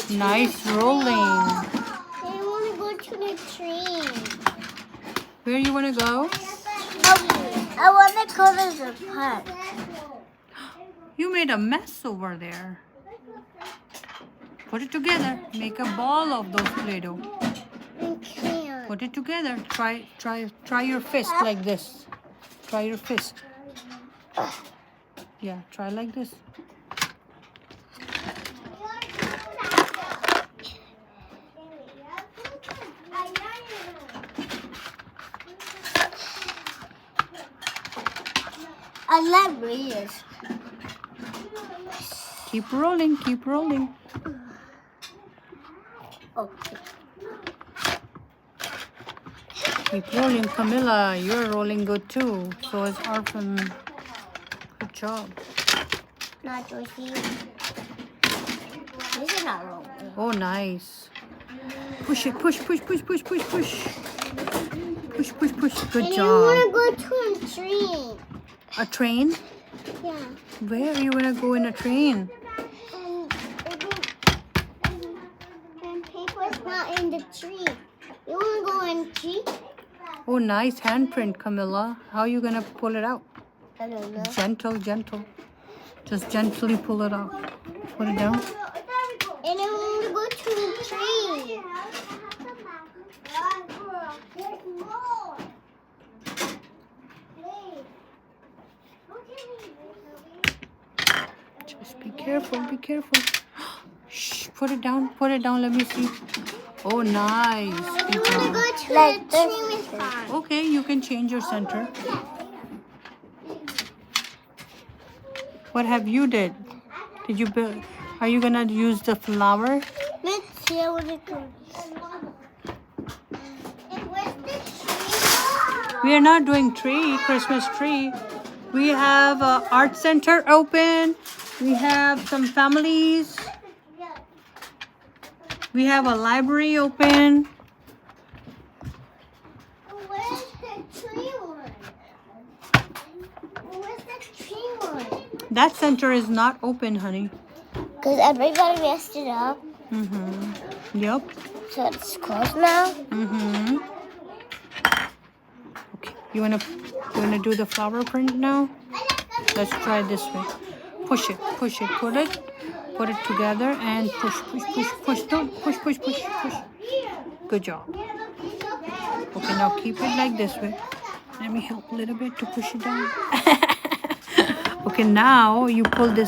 Nice rolling. I want to go to the train. Where you want to go? I want to go to the park. You made a mess over there. Put it together. Make a ball of those Play-Doh. I can't. Put it together. Try your fist like this. Try your fist. Yeah, try like this. I love readers. Keep rolling, keep rolling. Okay. Keep rolling, Camilla. You're rolling good too. So is Arfan. Good job. Not Josie. This is not rolling. Oh, nice. Push it, push, push, push, push, push, push. Push, push, push. Good I job. want to go to a train. A train? Yeah. Where are you gonna go in a train? And paper's not in the tree. You want to go in the tree? Oh, nice handprint, Camilla. How are you gonna pull it out? I don't know. Gentle, gentle. Just gently pull it out. Put it down. And I want to go to the tree. Just be careful, be careful. Shh, put it down, let me see. Oh, nice. I Good want to job. go to the tree farm. Okay, you can change your center. What have you did? Did you build? Are you gonna use the flower? Let's see what it goes. We are not doing Christmas tree. We have a art center open. We have some families. We have a library open. Where's the tree one? Where's the tree one? That center is not open, honey. Because everybody messed it up. Yep. So it's closed now. Okay. You wanna do the flower print now? Let's try this way. Push it, push it, put it together and push, push, push, push. Don't push, push, push, push. Good job. Okay, now keep it like this way. Let me help a little bit to push it down. Okay, now you pull this